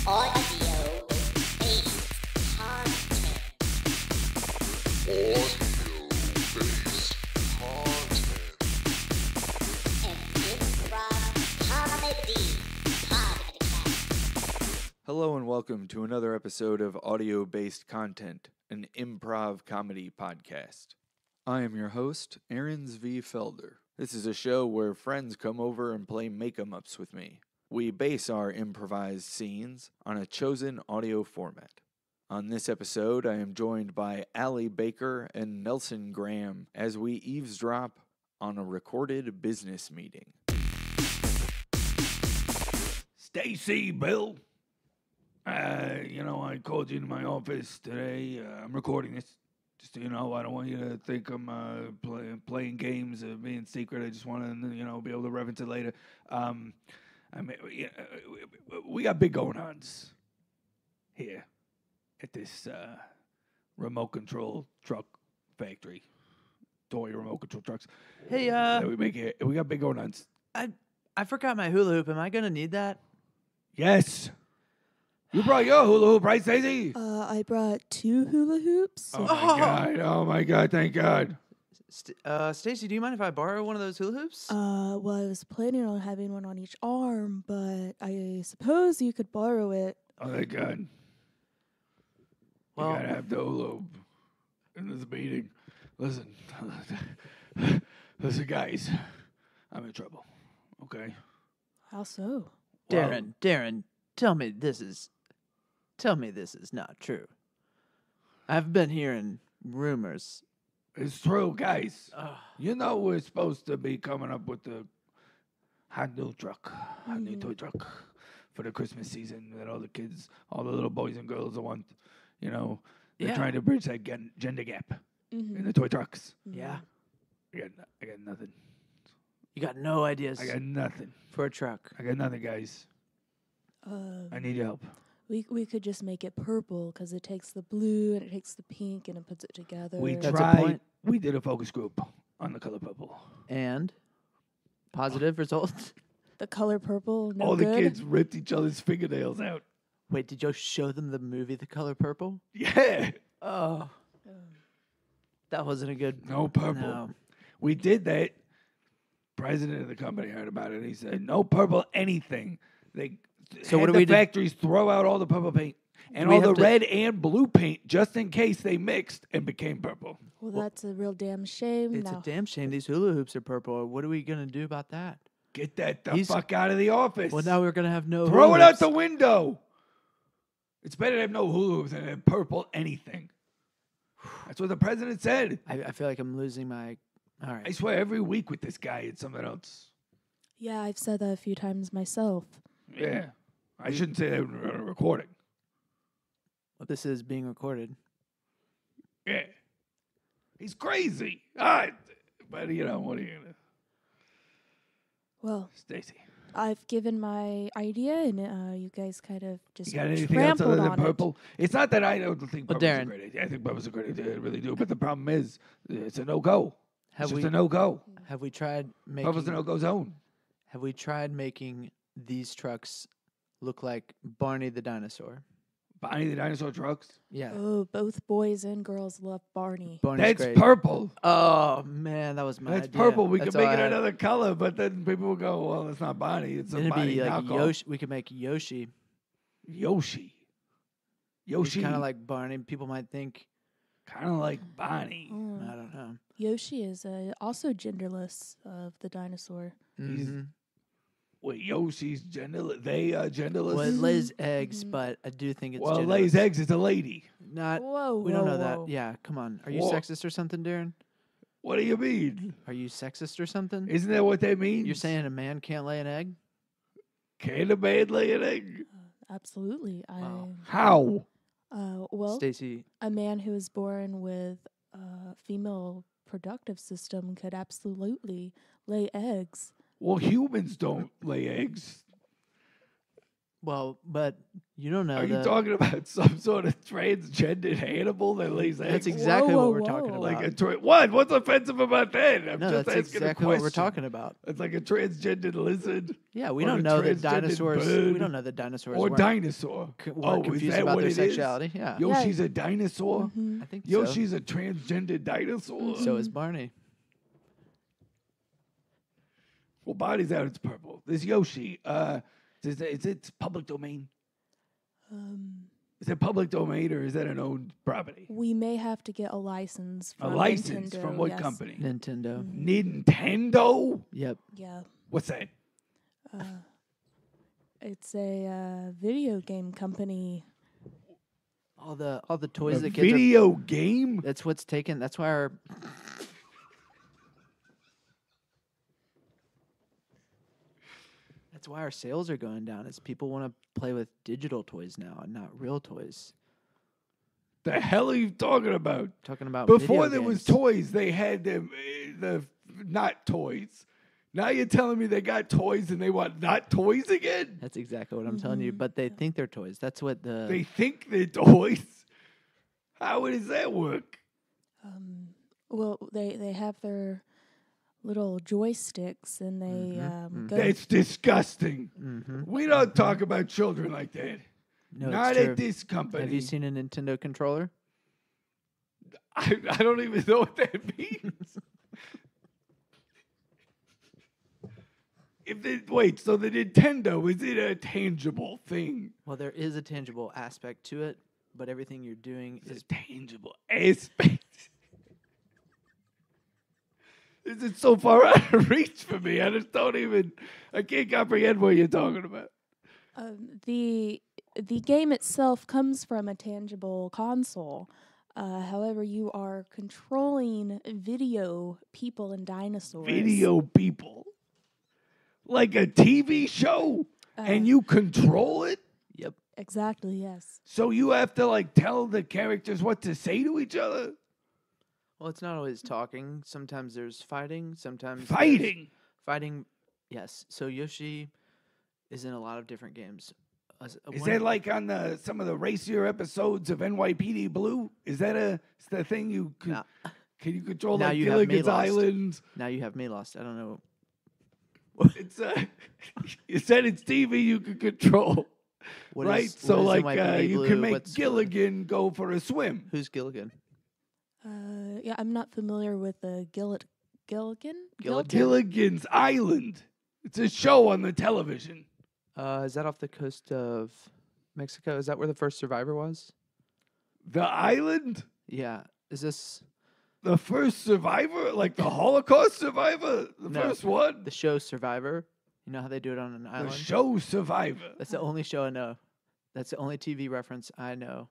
Audio-based content. Audio-based content. An improv comedy podcast. Hello and welcome to another episode of Audio-Based Content, an improv comedy podcast. I am your host, Aaron's V. Felder. This is a show where friends come over and play make-em-ups with me. We base our improvised scenes on a chosen audio format. On this episode, I am joined by Allie Baker and Nelson Graham as we eavesdrop on a recorded business meeting. Stacy, Bill. I called you into my office today. I'm recording this. Just so you know, I don't want you to think I'm playing games, being secret. I just want to, be able to reference it later. We got big going-ons here at this remote control truck factory. Toy remote control trucks. Hey, That we make it. We got big going-ons. I forgot my hula hoop. Am I gonna need that? Yes. You brought your hula hoop, right, Stacey? I brought 2 hula hoops. Oh my God! Thank God. Stacy, do you mind if I borrow one of those hula hoops? Well, I was planning on having one on each arm, but I suppose you could borrow it. Oh, thank God. Well- You gotta have the hula hoop in this meeting. Listen, guys, I'm in trouble. Okay. How so? Darren, tell me this is not true. I've been hearing rumors. It's true, guys. You know we're supposed to be coming up with the hot new toy truck for the Christmas season that all the kids, all the little boys and girls want. They're Yeah. trying to bridge that gender gap in the toy trucks. Yeah. I got nothing. You got no ideas I got nothing. for a truck. I got nothing, guys. I need your help. We could just make it purple because it takes the blue and it takes the pink and it puts it together. We That's a tried. point. We did a focus group on the color purple. And positive results. The color purple, no All good. the kids ripped each other's fingernails out. Wait, did you show them the movie The Color Purple? Yeah. Oh. That wasn't a good. No purple. No. We did that. President of the company heard about it. He said, "No purple anything." So had what do the we do? factories throw out all the purple paint and we all the have to- red and blue paint just in case they mixed and became purple. Well, that's a real damn shame. It's now. a damn shame these hula hoops are purple. What are we gonna do about that? Get that the He's- fuck out of the office. Well, now we're gonna have no. Throw hula it out hoops. the window. It's better to have no hula hoops than have purple anything. That's what the president said. I feel like I'm losing my. All I right. swear every week with this guy it's something else. Yeah, I've said that a few times myself. Yeah. I shouldn't say that on a recording. This is being recorded. Yeah. He's crazy. But what are you gonna Well, Stacy. I've given my idea and you guys kind of just You got anything else trampled other than on it. purple? It's not that I don't think But purple's a Darren- great idea. I think purple's a great idea. I really do. But the problem is, it's a no-go. Have It's we just a no-go. have we tried Purple's a making no-go zone. have we tried making these trucks look like Barney the dinosaur? Bonnie the dinosaur trucks. Yeah. Oh, both boys and girls love Barney. Barney's That's great. purple. Oh man, that was my That's idea. purple. We That's can make all it I had. another color, but then people will go, well, it's not Bonnie. It's a It'd Bonnie be like knockoff. Yoshi. We could make Yoshi. Yoshi. He's kind of like Barney. People might think. Kind of like Bonnie. Oh. I don't know. Yoshi is also genderless of the dinosaur. He's- Mhm. Wait, Yoshi's genderless. They are genderless. Well, it lays eggs, but I do think it's Well, it genderless. lays eggs. It's a lady. Not. Whoa, We don't know whoa. that. Yeah, come on. Are you Whoa. sexist or something, Darren? What do you mean? Are you sexist or something? Isn't that what that means? You're saying a man can't lay an egg? Can a man lay an egg? Absolutely. Wow. How? Well, Stacy, a man who is born with a female productive system could absolutely lay eggs. Well, humans don't lay eggs. Well, but you don't know. Are you talking about some sort of transgender animal that lays eggs? That's exactly Whoa, what we're whoa, talking whoa. about. Like what? What's offensive about that? I'm No, just that's asking exactly a what question. we're talking about. It's like a transgender lizard. Yeah, we or don't a know that transgender dinosaurs. bird We don't know that dinosaurs or weren't, dinosaur. weren't is confused that about what their it is? sexuality. Yeah, Yoshi's a dinosaur. Mhm. I think so. Yoshi's a transgender dinosaur. So is Barney. Well, Barney's out. It's purple. This Yoshi. Is it public domain? Is it public domain or is that an owned property? We may have to get a license A from license Nintendo, from what yes. company? Nintendo. Nintendo. Yep. Yeah. What's that? It's a video game company. All the toys A that kids are. video game? That's what's taken. That's why our. That's why our sales are going down. Is people want to play with digital toys now and not real toys. The hell are you talking about? Talking about Before video there was games. toys, they had the not toys. Now you're telling me they got toys and they want not toys again? That's exactly what I'm telling you. But they think they're toys. That's what the. They think they're toys. How does that work? Well, they have their little joysticks and they go. That's disgusting. Mhm. We don't talk about children like that. No, Not it's true. at this company. Have you seen a Nintendo controller? I don't even know what that means. So the Nintendo, is it a tangible thing? Well, there is a tangible aspect to it, but everything you're doing It's is a tangible aspect. This is so far out of reach for me. I can't comprehend what you're talking about. The game itself comes from a tangible console. However, you are controlling video people and dinosaurs. Video people. Like a TV show, and you control it? Yep. Exactly, yes. So you have to tell the characters what to say to each other? Well, it's not always talking. Sometimes there's fighting. Sometimes there's fighting. Yes. So Yoshi is in a lot of different games. Is that like on some of the racier episodes of NYPD Blue? Is that the thing you could? Nah. Can you control Now like you have me Gilligan's lost. Island? Now you have me lost. I don't know. It's you said it's TV you can control, What right? is- So what is like NYPD you Blue? can make What's- Gilligan go for a swim. Who's Gilligan? Yeah, I'm not familiar with the Gilligan. Gilligan? Gilligan's Island. It's a show on the television. Is that off the coast of Mexico? Is that where the first Survivor was? The island? Yeah. Is this The first survivor? Like the Holocaust survivor? The No. first one? the show Survivor? You know how they do it on an The island? show Survivor. That's the only show I know. That's the only TV reference I know.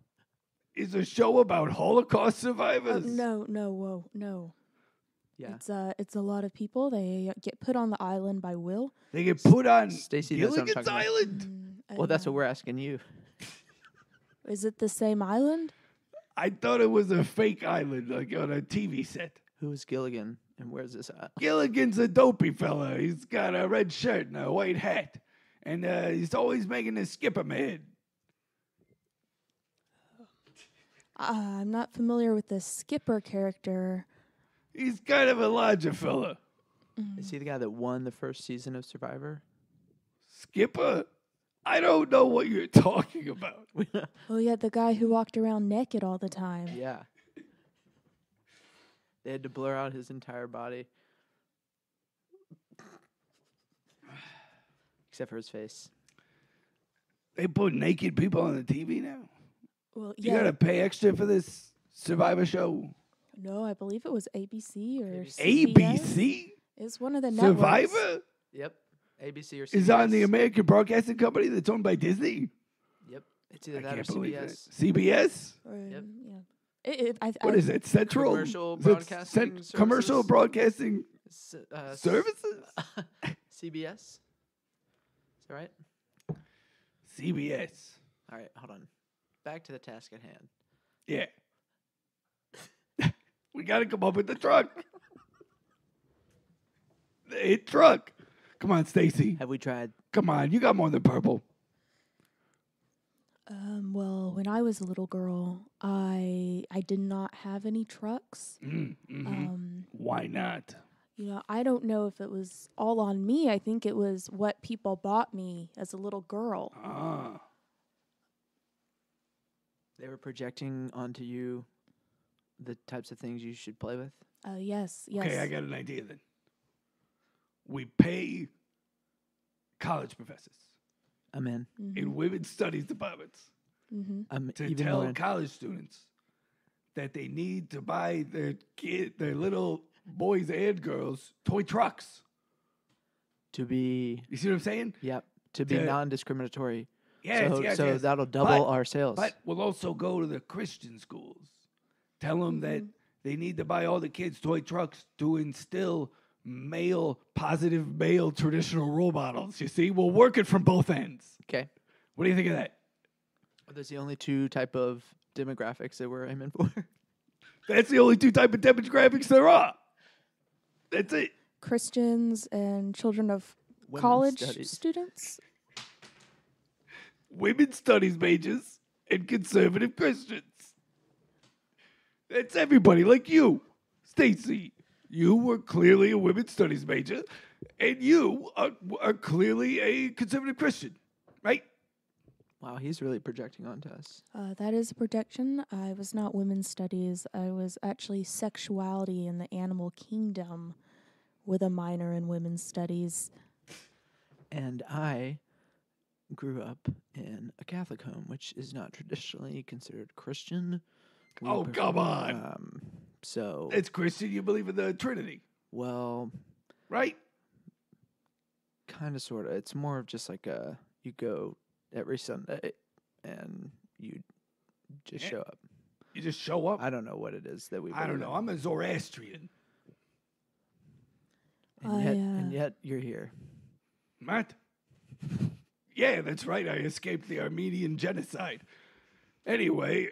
Is a show about Holocaust survivors? No, whoa, no. Yeah. It's a lot of people. They get put on the island by will. They get put on Stacy knows what I'm Gilligan's talking about. Island? Well, that's what we're asking you. Is it the same island? I thought it was a fake island, like on a TV set. Who is Gilligan and where's this at? Gilligan's a dopey fella. He's got a red shirt and a white hat. And he's always making a skipper mad. I'm not familiar with the Skipper character. He's kind of a larger fella. Is he the guy that won the first season of Survivor? Skipper? I don't know what you're talking about. Oh yeah, the guy who walked around naked all the time. Yeah. They had to blur out his entire body. Except for his face. They put naked people on the TV now? Well, You yeah. gotta pay extra for this Survivor show? No, I believe it was ABC or CBS. ABC? It's one of the networks. Survivor? Yep. ABC or CBS. Is on the American Broadcasting Company that's owned by Disney? Yep. It's either I that or can't believe it. CBS. CBS? Or, Yep. Yeah. What is it? Central? Commercial Is it Broadcasting Commercial Services? Broadcasting S- Services? CBS? Is that right? CBS. All right, hold on. Back to the task at hand. Yeah. We got to come up with the truck. The hit truck. Come on, Stacy. Have we tried? Come on. You got more than purple. Well, when I was a little girl, I did not have any trucks. Why not? I don't know if it was all on me. I think it was what people bought me as a little girl. Ah. They were projecting onto you the types of things you should play with. Yes. Okay, I got an idea then. We pay college professors I'm in. in women's studies departments I'm to even tell more in. college students that they need to buy their little boys and girls toy trucks. To be, You see what I'm saying? to be To- non-discriminatory. Yes, so yes, so yes. that'll double our sales. But we'll also go to the Christian schools. Tell them that they need to buy all the kids toy trucks to instill positive male traditional role models. You see, we'll work it from both ends. Okay. What do you think of that? Are those the only two type of demographics that we're aiming for? That's the only two type of demographics there are. That's it. Christians and children of Women's college studies. students. Women's studies majors and conservative Christians. That's everybody like you, Stacy. You were clearly a women's studies major, and you are clearly a conservative Christian, right? Wow, he's really projecting onto us. That is a projection. I was not women's studies. I was actually sexuality in the animal kingdom with a minor in women's studies. And I grew up in a Catholic home, which is not traditionally considered Christian. We Oh, come on. So, It's Christian. You believe in the Trinity, well, right? kind of, sort of. It's more of just like you go every Sunday and you just show up. You just show up. I don't know what it is that we I don't believe know. I'm a Zoroastrian. in. And yet you're here. Matt? Yeah, that's right. I escaped the Armenian genocide. Anyway,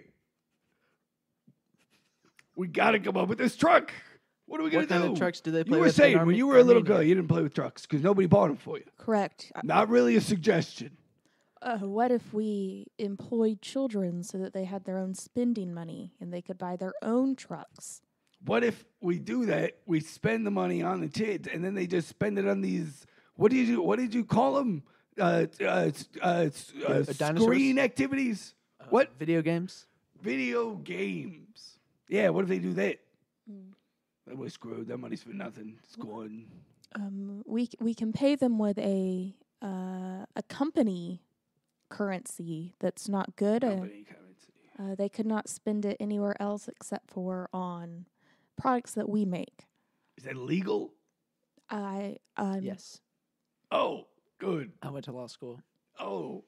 we got to come up with this truck. What are we going What to do? kind of trucks do they You play were with in saying when you were a little Armenia? girl, you didn't play with trucks because nobody bought them for you. Correct. Not really a suggestion. What if we employed children so that they had their own spending money and they could buy their own trucks? What if we do that? We spend the money on the kids, and then they just spend it on these. What did you call them? Dinosaurs? Screen activities. What? Video games? Video games. Yeah. What if they do that? We're screwed. That money's for nothing. It's gone. We can pay them with a company currency that's not good. Company currency. They could not spend it anywhere else except for on products that we make. Is that legal? Yes. Oh, good. I went to law school, Oh,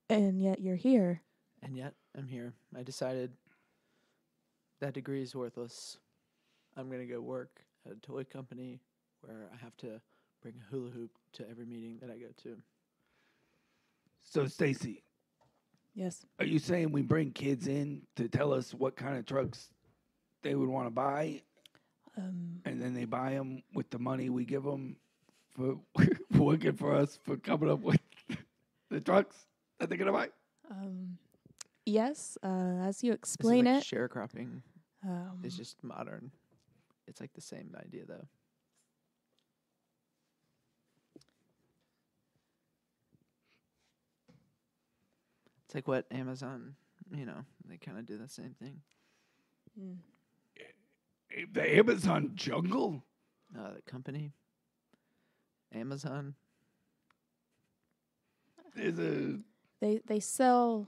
And yet you're here. and yet I'm here. I decided that degree is worthless. I'm going to go work at a toy company where I have to bring a hula hoop to every meeting that I go to. so Stacy, Yes. are you saying we bring kids in to tell us what kind of trucks they would want to buy, and then they buy them with the money we give them for working for us for coming up with the trucks that they're gonna buy? Yes. As you This is explain like it. sharecropping. It's just modern. It's like the same idea, though. It's like what Amazon, they kind of do the same thing. The Amazon jungle. The company, Amazon. There's a They sell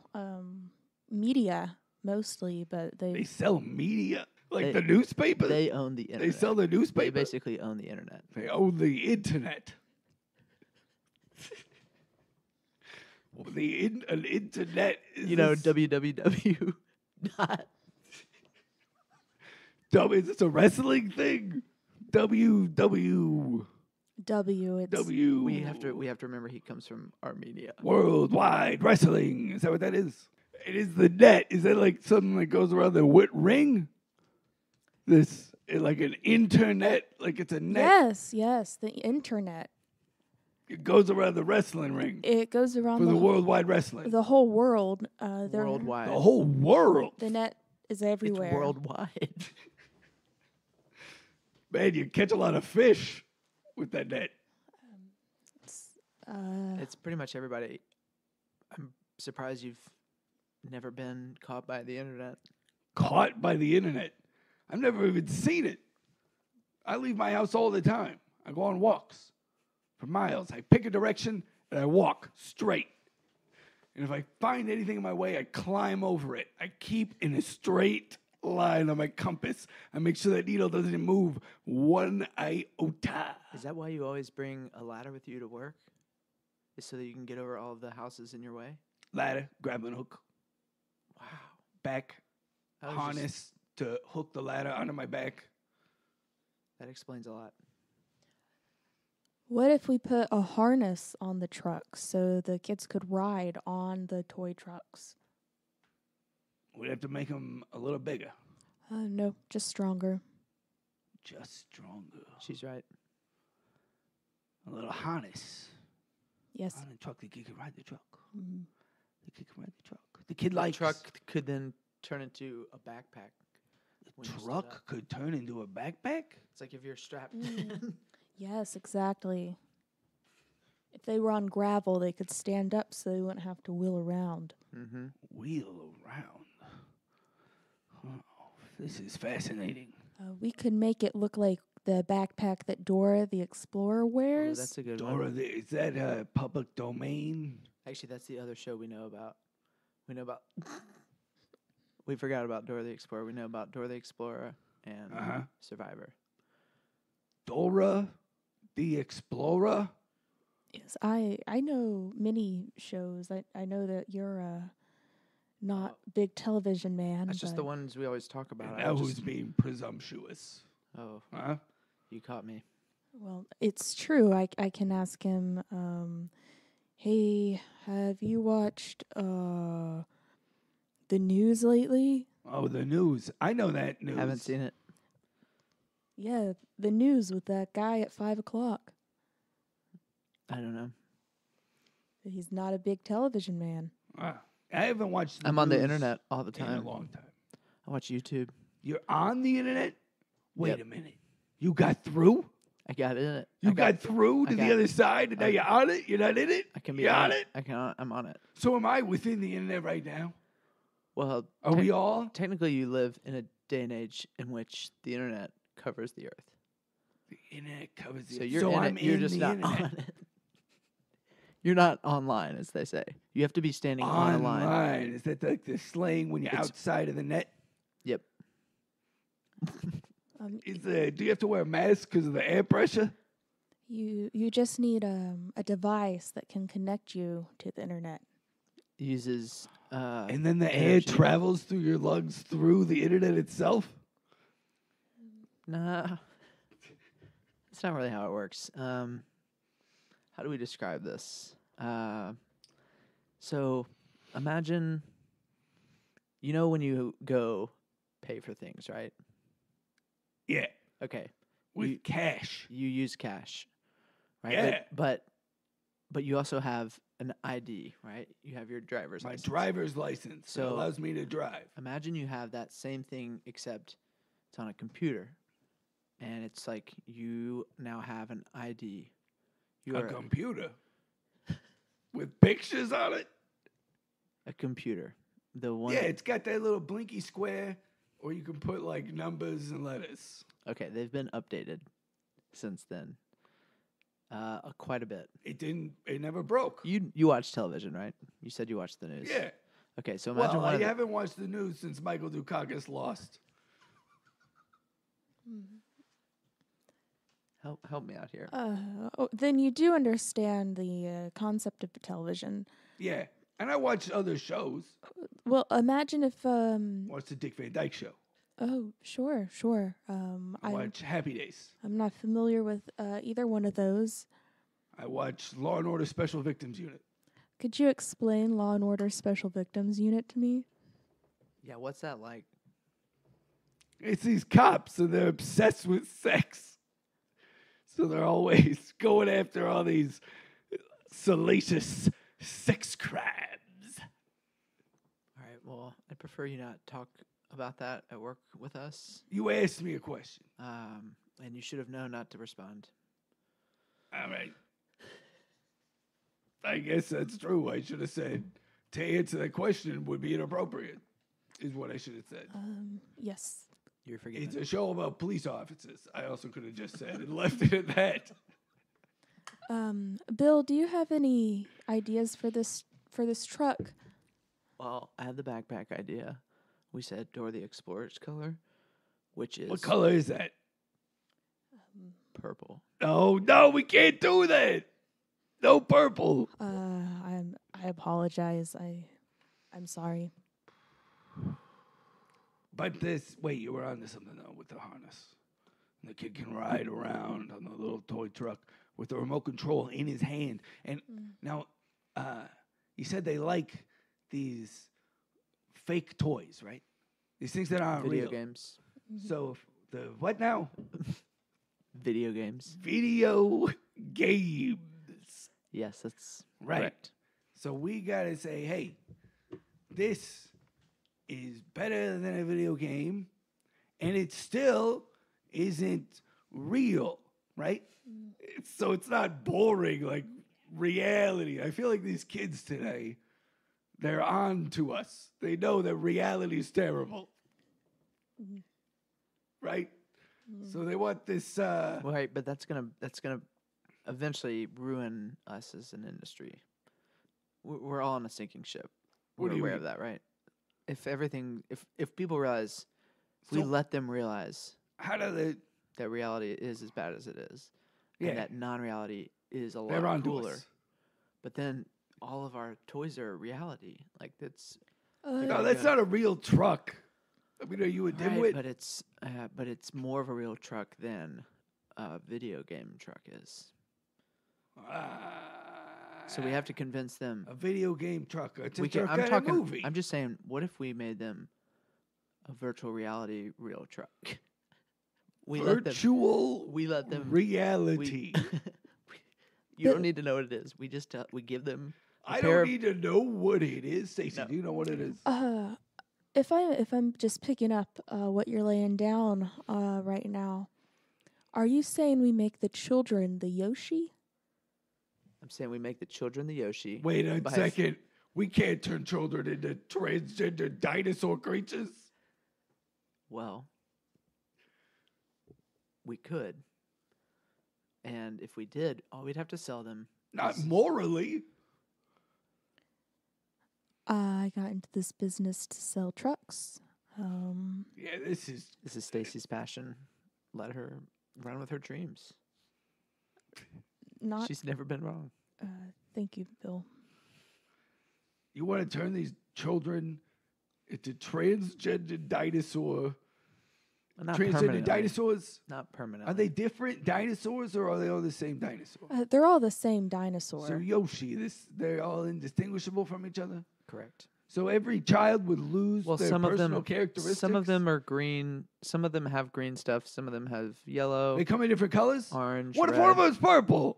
media mostly, but they they sell media like They- the newspaper. They own the internet. They sell the They newspaper. basically own the internet. They own the internet. Well, an internet is this- www. Not. Is this a wrestling thing? WWW. it's We have to remember he comes from Armenia. Worldwide Wrestling. Is that what that is? It is the net. Is that like something that goes around the ring? Like an internet, like it's a net. yes, the internet. It goes around the wrestling ring It goes around for the the worldwide wrestling. the whole world. Worldwide. The whole world. The net is It's everywhere. worldwide. Man, you catch a lot of fish with that net. It's pretty much everybody. I'm surprised you've never been caught by the internet. Caught by the internet. I've never even seen it. I leave my house all the time. I go on walks for miles. I pick a direction and I walk straight. And if I find anything in my way, I climb over it. I keep in a straight line on my compass. I make sure that needle doesn't move one iota. Is that why you always bring a ladder with you to work? Is so that you can get over all of the houses in your way? Ladder, grappling hook, Wow. back I was just- harness to hook the ladder onto my back. that explains a lot. What if we put a harness on the trucks so the kids could ride on the toy trucks? We'd have to make them a little bigger. No, just stronger. Just stronger. She's right. A little harness Yes. on the truck. The kid can ride the truck. Mm. The kid can ride the truck. The kid The likes truck could then turn into a backpack. when you stood truck up. could turn into a backpack. It's like if you're strapped Mm. in. Yes, exactly. If they were on gravel, they could stand up so they wouldn't have to wheel around. Mm-hmm. Wheel around. Oh, this is fascinating. We could make it look like the backpack that Dora the Explorer Oh, wears. that's a good Dora, one. is that public domain? Actually, that's the other show we know about. We know about. We forgot about Dora the Explorer. We know about Dora the Explorer and Uh-huh. Survivor. Dora the Explorer? Yes, I know many shows. I know that you're a not big television man. That's just the but ones we always talk about. And I now was who's just- being presumptuous? Oh, Huh? you caught me. Well, it's true. I can ask him. Hey, have you watched the news lately? Oh, the news. I know that news. Haven't seen it. Yeah, the news with that guy at 5:00. I don't know. He's not a big television man. Ah, I haven't watched I'm on the news internet all the in a time. long time. I watch YouTube. You're on the internet? Wait Yep. a minute. You got through? I got in it. You I got through to I the got- other side and now I- you're on it? You're not in it? I can be You're on on it. it? I can. I'm on it. So am I within the internet right now? Well, Are we all? technically you live in a day and age in which the internet covers the earth. The internet covers So it. you're so in I'm it. You're in just the not internet. on it. You're not online, as they say. You have to be standing on a line. Online. Is that like the slang when you're It's- outside of the net? Yep. Do you have to wear a mask because of the air pressure? You just need a device that can connect you to the internet. Uses. And then the air energy. travels through your lungs through the internet itself? Nah. That's not really how it works. How do we describe this? So imagine, when you go pay for things, right? Yeah. Okay. With You- cash. You use cash, right? Yeah. But you also have an ID, right? You have your driver's My license. driver's license that So- allows me to drive. Imagine you have that same thing, except it's on a computer, and it's like you now have an ID. You A are computer with pictures on it. a computer. The one. Yeah, it's got that little blinky square, or you can put like numbers and letters. Okay, they've been updated since then. Quite a bit. It never broke. You watch television, right? You said you watched the news. Yeah. Okay, so imagine Well, one I of the- haven't watched the news since Michael Dukakis lost. help me out here. Then you do understand the concept of television. Yeah. And I watched other shows. Well, imagine if Watched the Dick Van Dyke Show. Oh, sure. I watch Happy Days. I'm not familiar with either one of those. I watch Law and Order Special Victims Unit. Could you explain Law and Order Special Victims Unit to me? Yeah, what's that like? It's these cops, and they're obsessed with sex. So they're always going after all these salacious sex crimes. All right. Well, I'd prefer you not talk about that at work with us. You asked me a question. And you should have known not to respond. All right. I guess that's true. I should have said to answer that question would be inappropriate, is what I should have said. Yes. You're forgiven. It's a show about police officers. I also could have just said and left it at that. Bill, do you have any ideas for this truck? Well, I had the backpack idea. We said Dora the Explorer's color, which is What color is that? purple. No, we can't do that. No purple. I apologize. I'm sorry. But wait, you were onto something though with the harness. And the kid can ride around on the little toy truck with the remote control in his hand. And now, you said they like these fake toys, right? These things that aren't Video real. games. So what now? Video games. Video games. Yes, that's Right. correct. So we gotta say, hey, this is better than a video game, and it still isn't real, right? So it's not boring like reality. I feel like these kids today, they're on to us. They know that reality is terrible, right? So they want this. Right, but that's gonna eventually ruin us as an industry. We're all on a sinking ship. What We're do you aware mean? of that, right? If people realize, we So- let them realize How do they? that reality is as bad as it is, Yeah. and that non-reality is a They're lot on to cooler. us. But then all of our toys are reality. Like that's No, that's not a real truck. I mean, are you a dimwit? right, but it's more of a real truck than a video game truck is. So we have to convince them. a video game truck. It's a We can, truck I'm and talking. a movie. I'm just saying. What if we made them a virtual reality real truck? we Virtual let them. reality. You don't need to know what it is. We just we give them. I don't need to know what it is. Stacey, No. do you know what it is? If I'm just picking up what you're laying down right now, are you saying we make the children the Yoshi? I'm saying we make the children the Yoshi. Wait a by- second. We can't turn children into transgender dinosaur creatures. Well, we could. And if we did, we'd have to sell them. Not morally. I got into this business to sell trucks. Yeah, this is. This is Stacy's passion. Let her run with her dreams. Not. She's never been wrong. Thank you, Bill. You want to turn these children into transgender dinosaur. Not Transgender permanently. dinosaurs? Not permanently. Are they different dinosaurs or are they all the same dinosaur? They're all the same dinosaur. So Yoshi, they're all indistinguishable from each other? correct? So every child would lose Well, their some of personal them, characteristics? some of them are green. Some of them have green stuff. Some of them have yellow, They come in different colors? orange. What if red. one of them's purple?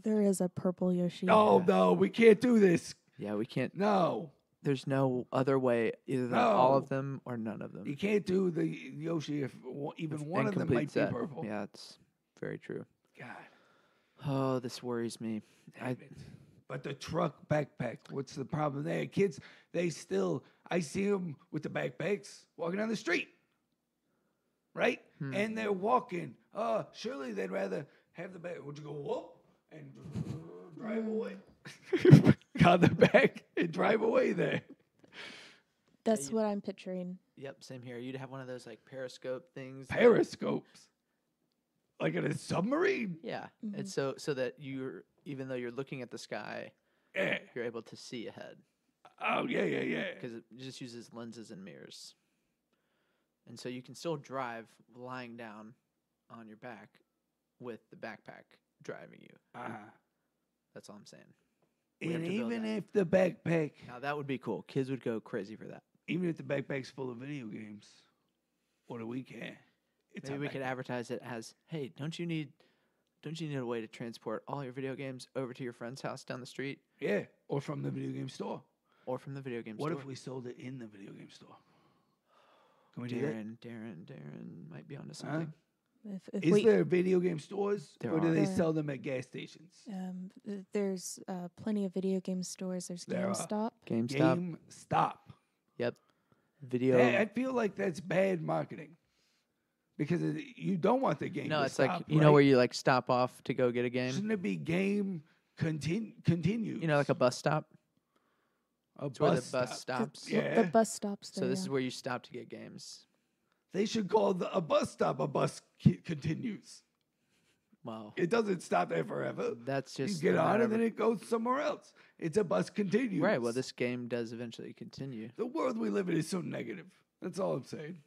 There is a purple Yoshi. Oh, no, we can't do this. Yeah, we can't. No. There's no other way. Either than all No. of them or none of them. You can't do the Yoshi if even one of them Incomplete might set. be purple. Yeah, it's very true. God. Oh, this worries me. Damn it. But the truck backpack, what's the problem there? Kids, I see them with the backpacks walking down the street, right? And they're walking. Surely they'd rather have the back. Would you go whoop and drive away? On the back and drive away there. That's what I'm picturing. Yep, same here. You'd have one of those like periscope things. Periscopes. Like in a submarine? Yeah, it's so that even though you're looking at the sky, Yeah. you're able to see ahead Oh, yeah. because it just uses lenses and mirrors, and so you can still drive lying down on your back with the backpack driving you. That's all I'm saying. We have And to build even that. if the backpack, Now that would be cool. Kids would go crazy for that. even if the backpack's full of video games, what do we care? It's Maybe our we could backpack. advertise it as, "Hey, don't you need don't you need a way to transport all your video games over to your friend's house down the street Yeah, or from the video game store. or from the video game What store? if we sold it in the video game store? Can we do that? Darren might be onto something. If Is we, there video game stores, There or do are. they There- sell them at gas stations? there's plenty of video game stores. There's There are. GameStop. GameStop. GameStop. Yep. Video. I feel like that's bad marketing because you don't want the game. No, to it's stop, like you know right? where you like stop off to go get a game. Shouldn't it be game continues? You know, like a bus stop. a It's where the bus bus stop. stops. Yeah. The bus stops there. So this is yeah. where you stop to get games. They should call a bus stop a bus continues. Wow. It doesn't stop there forever. That's You just get a on matter and of then it goes somewhere else. It's a bus continues. right. Well, this game does eventually continue. The world we live in is so negative. That's all I'm saying.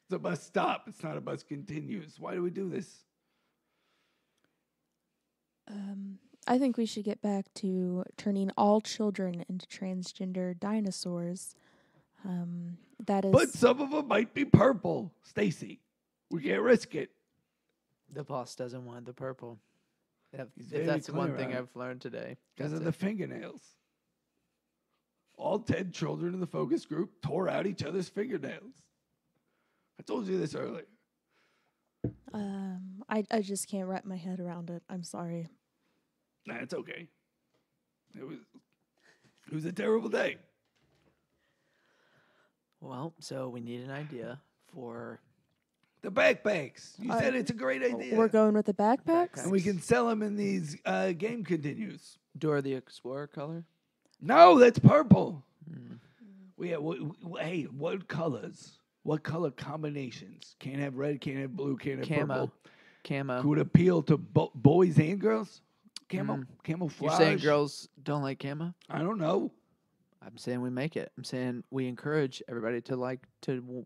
It's a bus stop. It's not a bus continues. Why do we do this? I think we should get back to turning all children into transgender dinosaurs. That is. But some of them might be purple. Stacy, we can't risk it. The boss doesn't want the purple. He's If very that's the one clear thing on it. I've learned today. Because of that's the fingernails. All 10 children in the focus group tore out each other's fingernails. I told you this earlier. I just can't wrap my head around it. I'm sorry. Nah, it's okay. It was a terrible day. Well, so we need an idea for The backpacks. You said it's a great idea. We're going with the backpacks. And we can sell them in these game continues. Dora the Explorer color. No, that's purple. Hey, what colors? What color combinations? Can't have red, can't have blue, can't have purple. Camo. Could appeal to boys and girls? Camouflage. You're saying girls don't like camo? I don't know. I'm saying we make it. I'm saying we encourage everybody to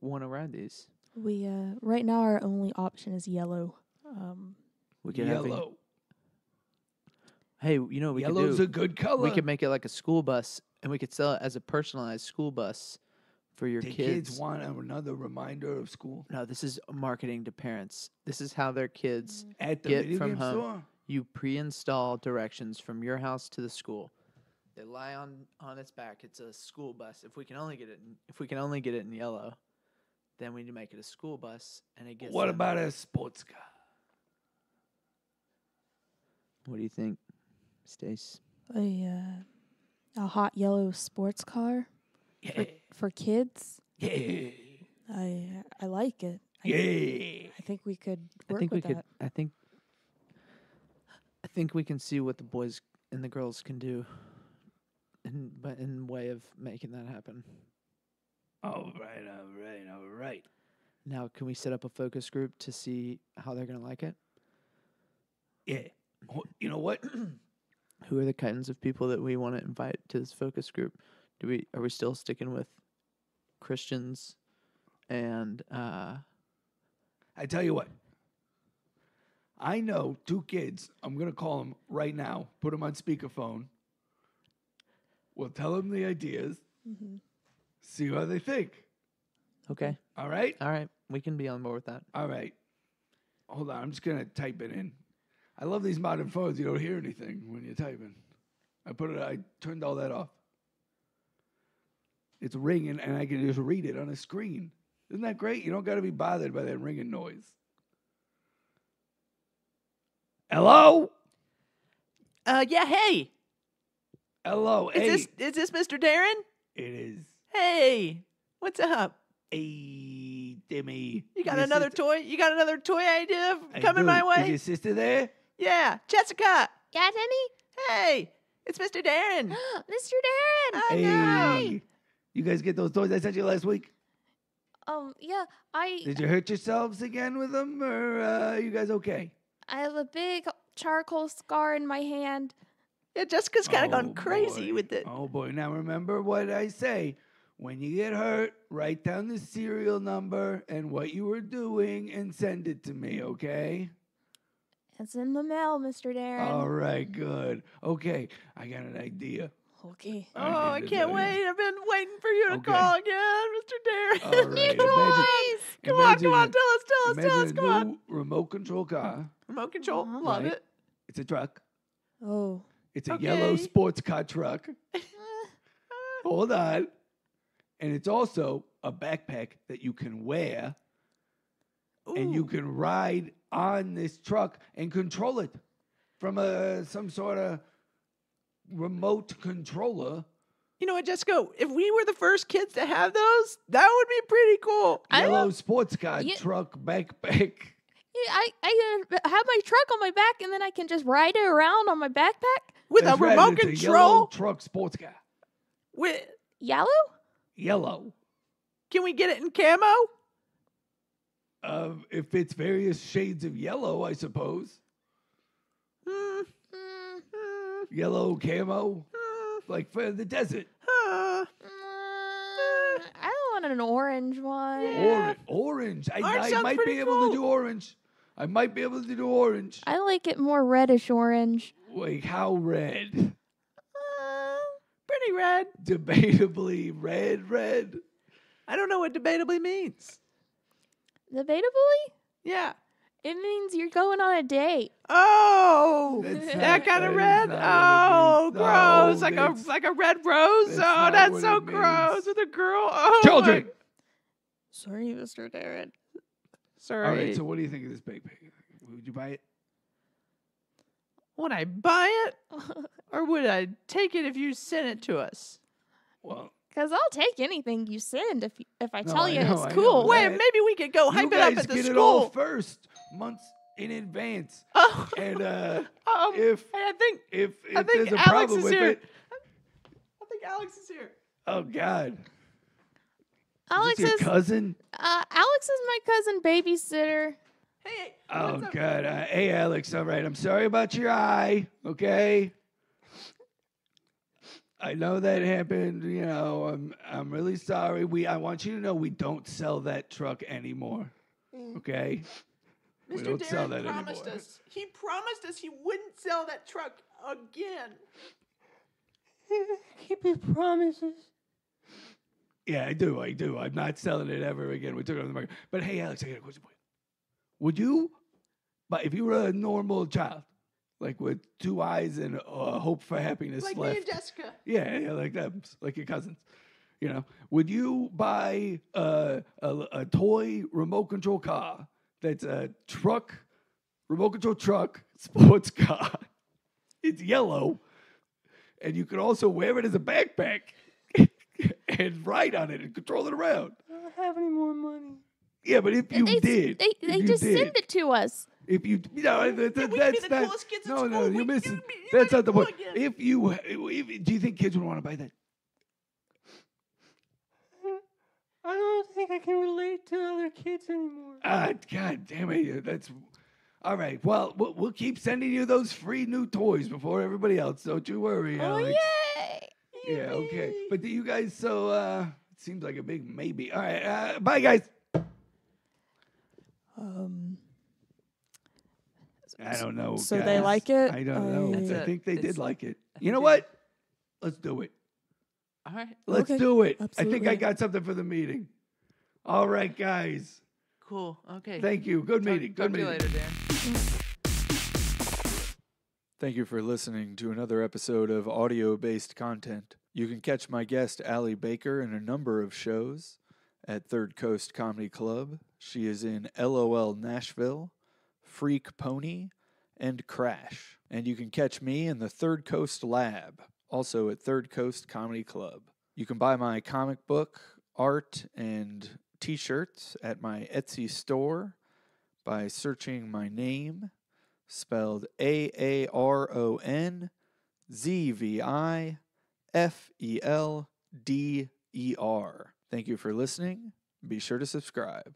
want to ride these. We right now our only option is yellow. We could have Yellow. hey, you know what we could Yellow's do? a good color. We could make it like a school bus, and we could sell it as a personalized school bus for your Do kids. kids want another reminder of school No, this is marketing to parents. This is how their kids at the get video from game home. store? You pre-install directions from your house to the school. They lie on its back. It's a school bus. If we can only get it in yellow, then we need to make it a school bus, and it gets. What them- about a sports car? What do you think, Stace? A hot yellow sports car Yeah. for kids. Yeah. I like it. Yeah. I think we could I work think we with could. that. I think we can see what the boys and the girls can do, in way of making that happen. All right. Now, can we set up a focus group to see how they're gonna like it? Yeah. You know what? Who are the kinds of people that we want to invite to this focus group? Are we still sticking with Christians and I tell you what. I know 2 kids. I'm going to call them right now. Put them on speakerphone. We'll tell them the ideas. See how they think. okay, All right? all right, we can be on board with that. All right. Hold on. I'm just going to type it in. I love these modern phones. You don't hear anything when you're typing. I turned all that off. It's ringing, and I can just read it on a screen. Isn't that great? You don't got to be bothered by that ringing noise. Hello? Yeah, hey, Hello. Hey. is this Mr. Darren? It is. Hey, what's up? Hey, Timmy. You got Your another sister- toy? You got another toy idea I coming do. my Is way? your sister there? Yeah, Jessica. Yeah, Denny? Hey, it's Mr. Darren. Mr. Darren! I know. Hey. You guys get those toys I sent you last week? Yeah, Did you hurt yourselves again with them, or are you guys okay? I have a big charcoal scar in my hand. Yeah, Jessica's kind of gone crazy boy. with it. Oh boy! Now remember what I say. When you get hurt, write down the serial number and what you were doing, and send it to me. Okay? It's in the mail, Mr. Darren. All right. Good. Okay. I got an idea. Okay. Oh, I can't wait. I've been waiting for you to Okay. call again, Mr. Darren. All right. Come on, come on. Tell us. Imagine Come a on. new remote control car. Remote control. Uh-huh. Love Right. it. It's a truck. Oh. It's a Okay. yellow sports car truck. Hold on. And it's also a backpack that you can wear, and you Ooh. can ride on this truck and control it from some sort of remote controller. You know what, Jessica? If we were the first kids to have those, that would be pretty cool. Yellow sports car You- truck backpack. Yeah, I have my truck on my back, and then I can just ride it around on my backpack. With That's a right, remote it's a yellow control. truck sports car. With, Yellow? Yellow. can we get it in camo? If it's various shades of yellow, I suppose. Hmm. Mm, Yellow camo, like for the desert. Huh. I don't want an orange one. Yeah. Orange. Orange I sounds might pretty be able cool. to do orange. I might be able to do orange. I like it more reddish orange. Like how red? Pretty red. Debatably red. I don't know what debatably means. Debatably? Yeah. It means you're going on a date. Oh, That's that not- kind that of is red. not what it Oh, means. gross! No, like that's- a red rose. that's Oh, not that's what so it gross means. with a girl. Oh, Children. Sorry, Mr. Darren. Sorry. All right. So what do you think of this backpack? Would you buy it? Would I buy it, or would I take it if you sent it to us? Well, Because I'll take anything you send if I No, tell I you know, it's I know cool. that. Wait, maybe we could go hype you it up guys at the get it all school. first, months in advance. Oh, And if if I think if I think there's a Alex problem is with here. it, I think Alex is here. oh God, Alex is this is your cousin? Alex is my cousin babysitter. Hey, Oh what's up? God, hey Alex, all right, I'm sorry about your eye. Okay, I know that happened. You know, I'm really sorry. I want you to know we don't sell that truck anymore. Okay. We Mr. don't sell Darren that promised anymore. us. He promised us he wouldn't sell that truck again. Keep his promises. Yeah, I do. I'm not selling it ever again. We took it off the market. But hey, Alex, I got a question for you. Would you, but if you were a normal child, like with 2 eyes and hope for happiness Like left, me and Jessica. yeah, like them, like your cousins, you know, would you buy a toy remote control car that's a truck, remote control truck, sports car? It's yellow, and you can also wear it as a backpack and ride on it and control it around. I don't have any more money. Yeah, but if you they did, they if you just did, send it to us. if you, no, we'd be that's the not. coolest kids in No, school. no, you're We'd missing. be That's like not the cool point. again. Do you think kids would want to buy that? I don't think I can relate to other kids anymore. Ah, God damn it! That's all right. Well, we'll keep sending you those free new toys before everybody else. Don't you worry, Oh Alex. yay! Yeah, okay. But do you guys? So it seems like a big maybe. All right, bye, guys. I don't know. So guys. they like it? I don't know. That's I it. think they did It's- like it. You know what? Let's do it. All right. Let's Okay, do it. I think absolutely. I got something for the meeting. All right, guys. Cool. Okay. Thank you. Good meeting. Talk Good to you meeting. later, Dan. Thank you for listening to another episode of audio-based content. You can catch my guest, Allie Baker, in a number of shows at Third Coast Comedy Club. She is in LOL Nashville, Freak Pony, and Crash. And you can catch me in the Third Coast Lab, also at Third Coast Comedy Club. You can buy my comic book, art, and t-shirts at my Etsy store by searching my name, spelled AARONZVIFELDER. Thank you for listening. Be sure to subscribe.